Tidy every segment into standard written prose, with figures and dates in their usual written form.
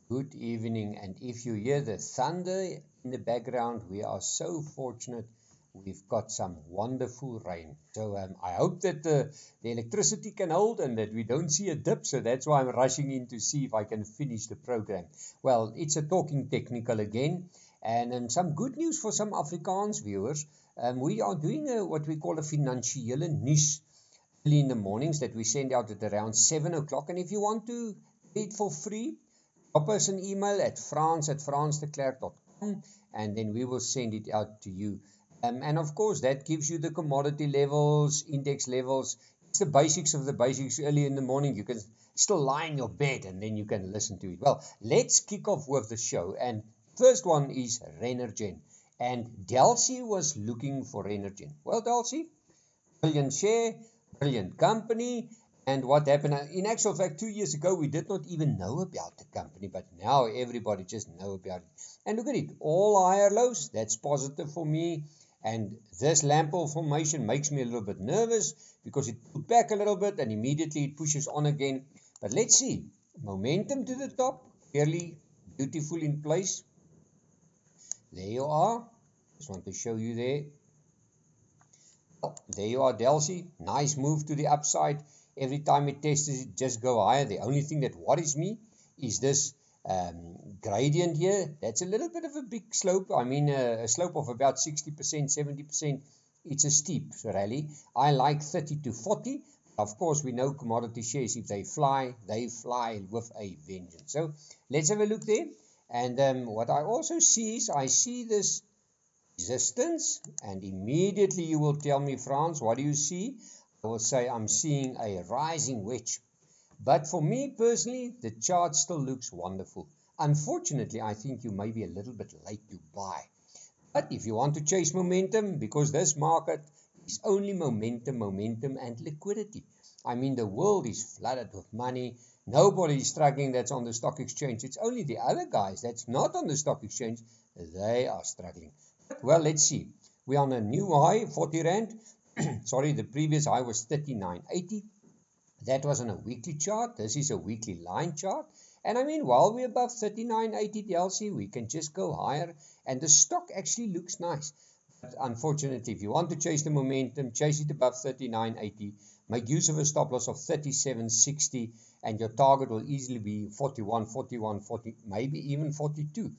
Good evening, and if you hear the thunder in the background, we are so fortunate. We've got some wonderful rain. So I hope that the electricity can hold and that we don't see a dip. So that's why I'm rushing in to see if I can finish the program. Well, it's a talking technical again. And some good news for some Afrikaans viewers. We are doing what we call a financiële nuus early in the mornings that we send out at around 7 o'clock. And if you want to read for free, drop us an email at frans@fransklerk.com and then we will send it out to you. And of course, that gives you the commodity levels, index levels. It's the basics of the basics early in the morning. You can still lie in your bed and then you can listen to it. Well, let's kick off with the show. And first one is Renergen. And Delcy was looking for Renergen. Well, Delcy, brilliant share, brilliant company. And what happened, in actual fact, 2 years ago, we did not even know about the company, but now everybody just know about it. And look at it, all higher lows, that's positive for me. And this lamp formation makes me a little bit nervous because it put back a little bit and immediately it pushes on again. But let's see, momentum to the top, fairly beautiful in place. There you are, just want to show you there. Oh, there you are, Delcy, nice move to the upside. Every time it tests it, just go higher. The only thing that worries me is this gradient here. That's a little bit of a big slope. I mean, a slope of about 60%, 70%. It's a steep rally. I like 30 to 40. Of course, we know commodity shares, if they fly with a vengeance. So let's have a look there. And what I also see is, I see this resistance. And immediately you will tell me, Frans, what do you see? I will say I'm seeing a rising wedge. But for me personally, the chart still looks wonderful. Unfortunately, I think you may be a little bit late to buy. But if you want to chase momentum, because this market is only momentum and liquidity. I mean, the world is flooded with money. Nobody is struggling that's on the stock exchange. It's only the other guys that's not on the stock exchange. They are struggling. Well, let's see. We're on a new high, 40 Rand. Sorry, the previous high was 39.80. That was on a weekly chart. This is a weekly line chart. And I mean, while we're above 39.80 DLC, we can just go higher. And the stock actually looks nice. But unfortunately, if you want to chase the momentum, chase it above 39.80. Make use of a stop loss of 37.60. And your target will easily be 41, 41, 40, maybe even 42.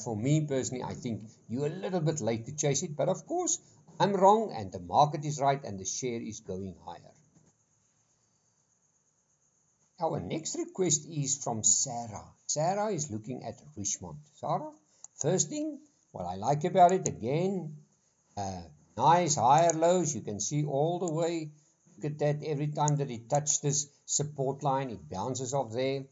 For me personally, I think you're a little bit late to chase it. But of course, I'm wrong and the market is right and the share is going higher. Our next request is from Sarah. Sarah is looking at Richemont. Sarah, first thing, what I like about it, again, nice higher lows. You can see all the way. Look at that. Every time that it touches this support line, it bounces off there.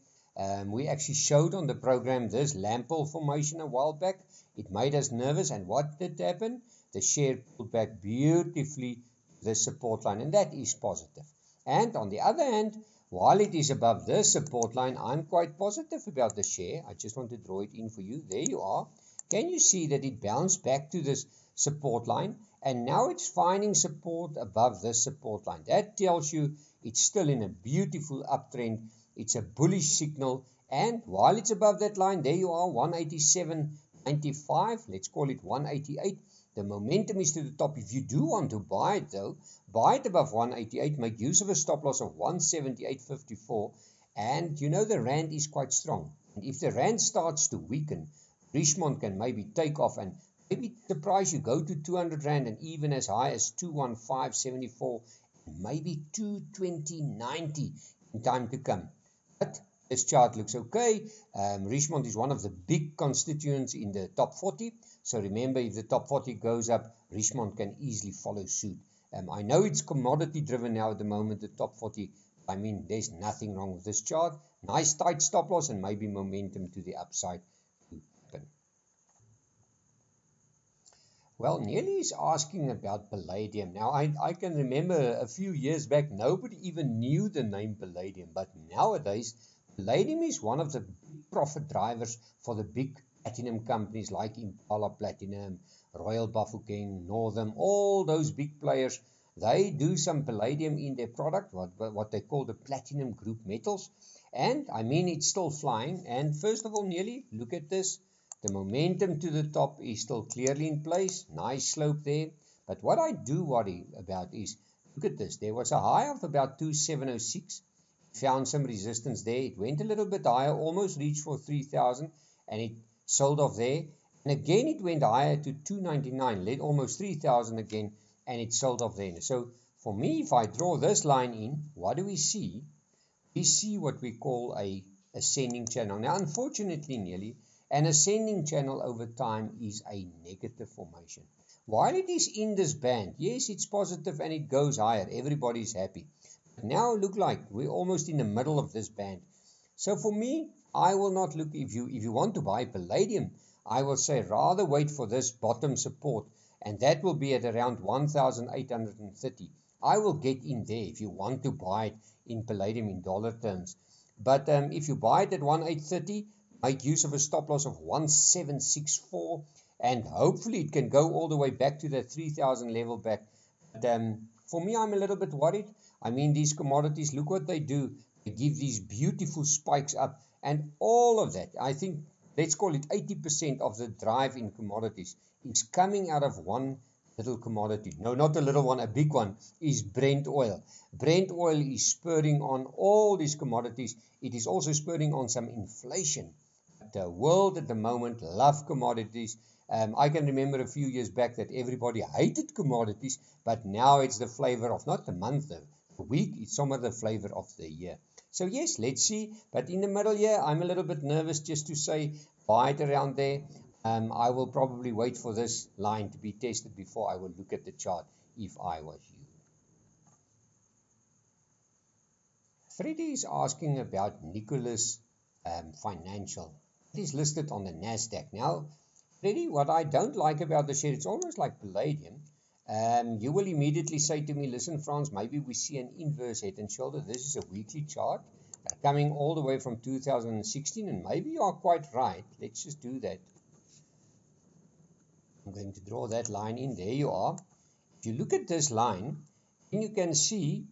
We actually showed on the program this lamp formation a while back. It made us nervous. And what did happen? The share pulled back beautifully to the support line. And that is positive. And on the other hand, while it is above this support line, I'm quite positive about the share. I just want to draw it in for you. There you are. Can you see that it bounced back to this support line? And now it's finding support above this support line. That tells you it's still in a beautiful uptrend. It's a bullish signal. And while it's above that line, there you are, 187.95. Let's call it 188. The momentum is to the top. If you do want to buy it though, buy it above 188, make use of a stop loss of 178.54. And you know the Rand is quite strong. And if the Rand starts to weaken, Richemont can maybe take off and maybe surprise you, go to 200 Rand and even as high as 215.74, maybe 220.90 in time to come. But this chart looks okay. Richemont is one of the big constituents in the top 40. So remember, if the top 40 goes up, Richemont can easily follow suit. I know it's commodity driven now at the moment, the top 40. I mean, there's nothing wrong with this chart. Nice tight stop loss and maybe momentum to the upside to happen. Well, Nelly is asking about Palladium. Now, I can remember a few years back, nobody even knew the name Palladium. But nowadays, Palladium is one of the big profit drivers for the big platinum companies like Impala Platinum, Royal Bafokeng, Northern, all those big players. They do some palladium in their product, what they call the platinum group metals. And I mean, it's still flying. And first of all, nearly look at this. The momentum to the top is still clearly in place. Nice slope there. But what I do worry about is, look at this. There was a high of about 2706. Found some resistance there. It went a little bit higher, almost reached for 3000, and it sold off there. And again, it went higher to 299, led almost 3000 again, and it sold off there. So for me, if I draw this line in, what do we see? We see what we call a ascending channel. Now, unfortunately, nearly, an ascending channel over time is a negative formation. While it is in this band, yes, it's positive and it goes higher. Everybody's happy. But now look like we're almost in the middle of this band. So for me, I will not look, if you want to buy palladium, I will say rather wait for this bottom support, and that will be at around 1,830. I will get in there if you want to buy it in palladium in dollar terms. But if you buy it at 1,830, make use of a stop loss of 1,764, and hopefully it can go all the way back to that 3,000 level back. But for me, I'm a little bit worried. I mean, these commodities, look what they do. They give these beautiful spikes up, and all of that, I think, let's call it 80% of the drive in commodities is coming out of one little commodity. No, not a little one, a big one is Brent oil. Brent oil is spurring on all these commodities. It is also spurring on some inflation. The world at the moment loves commodities. I can remember a few years back that everybody hated commodities, but now it's the flavor of not the month, the week, it's some of the flavor of the year. So yes, let's see. But in the middle here, I'm a little bit nervous just to say buy it around there. I will probably wait for this line to be tested before I will look at the chart if I was you. Freddie is asking about Nicholas Financial. It is listed on the NASDAQ. Now, Freddie, what I don't like about the share, it's almost like palladium. You will immediately say to me, listen, Frans, maybe we see an inverse head and shoulder. This is a weekly chart coming all the way from 2016, and maybe you are quite right. Let's just do that. I'm going to draw that line in. There you are. If you look at this line, then you can see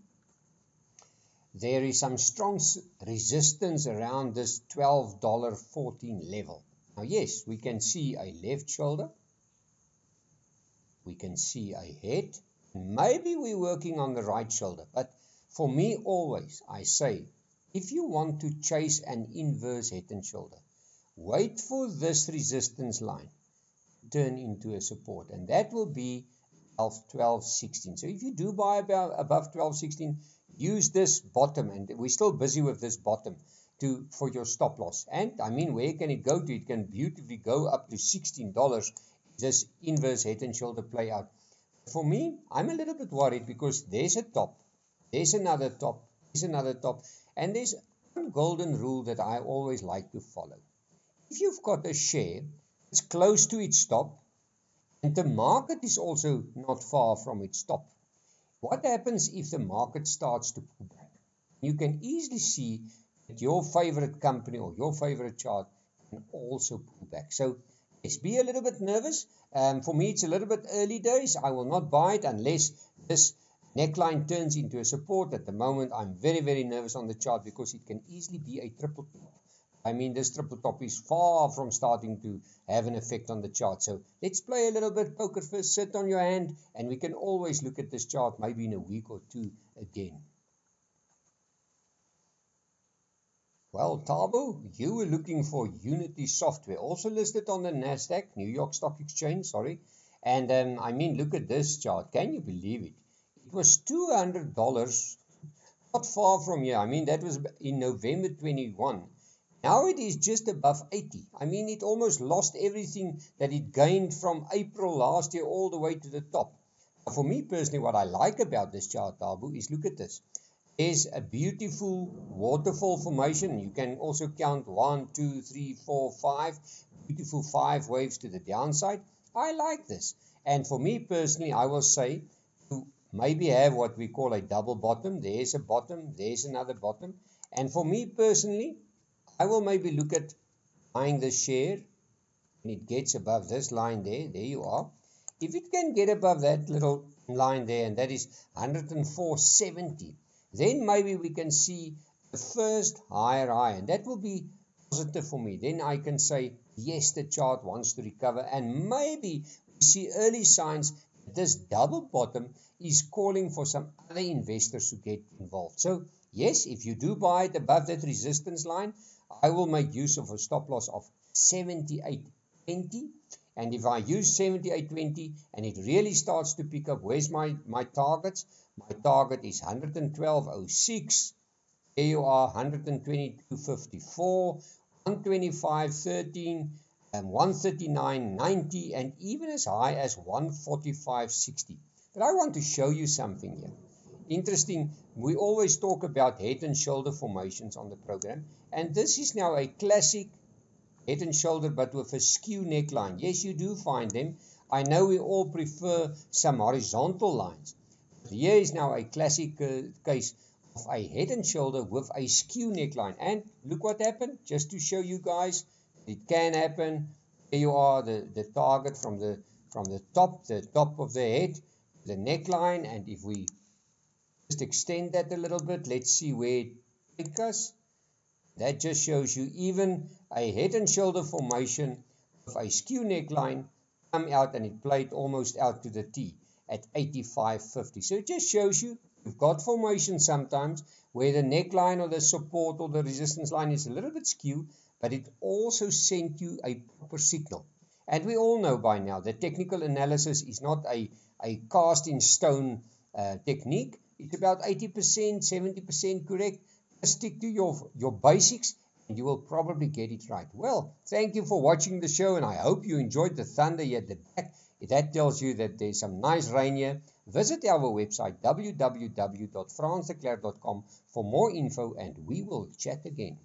there is some strong resistance around this $12.14 level. Now, yes, we can see a left shoulder. We can see a head. Maybe we're working on the right shoulder. But for me, always, I say, if you want to chase an inverse head and shoulder, wait for this resistance line to turn into a support. And that will be 12.16. So if you do buy above 12.16, use this bottom. And we're still busy with this bottom for your stop loss. And I mean, where can it go to? It can beautifully go up to $16. This inverse head and shoulder play out. For me, I'm a little bit worried because there's a top, there's another top, there's another top, and there's one golden rule that I always like to follow. If you've got a share that's close to its top, and the market is also not far from its top, what happens if the market starts to pull back? You can easily see that your favorite company or your favorite chart can also pull back. So yes, be a little bit nervous. For me, it's a little bit early days. I will not buy it unless this neckline turns into a support. At the moment, I'm very, very nervous on the chart because it can easily be a triple top. I mean, this triple top is far from starting to have an effect on the chart. So let's play a little bit poker first, sit on your hand, and we can always look at this chart maybe in a week or two again. Well, Tabo, you were looking for Unity Software, also listed on the NASDAQ, New York Stock Exchange, sorry. And I mean, look at this chart. Can you believe it? It was $200, not far from here. I mean, that was in November 21. Now it is just above 80. I mean, it almost lost everything that it gained from April last year all the way to the top. For me personally, what I like about this chart, Tabo, is look at this. There's a beautiful waterfall formation. You can also count 1, 2, 3, 4, 5. Beautiful 5 waves to the downside. I like this. And for me personally, I will say to maybe have what we call a double bottom. There's a bottom. There's another bottom. And for me personally, I will maybe look at buying the share. When it gets above this line there. There you are. If it can get above that little line there, and that is 104.70. Then maybe we can see the first higher high, and that will be positive for me. Then I can say, yes, the chart wants to recover, and maybe we see early signs that this double bottom is calling for some other investors to get involved. So yes, if you do buy it above that resistance line, I will make use of a stop loss of 78.20. And if I use 78.20 and it really starts to pick up, where's my targets? My target is 112.06. There you are, 122.54, 125.13, and 139.90, and even as high as 145.60. But I want to show you something here. Interesting, we always talk about head and shoulder formations on the program, and this is now a classic head and shoulder, but with a skew neckline. Yes, you do find them. I know we all prefer some horizontal lines. But here is now a classic case of a head and shoulder with a skew neckline. And look what happened, just to show you guys, it can happen. There you are, the target from the top of the head, the neckline, and if we just extend that a little bit, let's see where it takes us. That just shows you even a head and shoulder formation with a skew neckline come out, and it played almost out to the T at 85.50. So it just shows you you've got formation sometimes where the neckline or the support or the resistance line is a little bit skewed, but it also sent you a proper signal. And we all know by now that technical analysis is not a cast in stone technique. It's about 80%, 70% correct. Stick to your basics and you will probably get it right. Well, thank you for watching the show, and I hope you enjoyed the thunder here at the back. That tells you that there's some nice rain here. Visit our website www.fransdeklerk.com for more info, and we will chat again.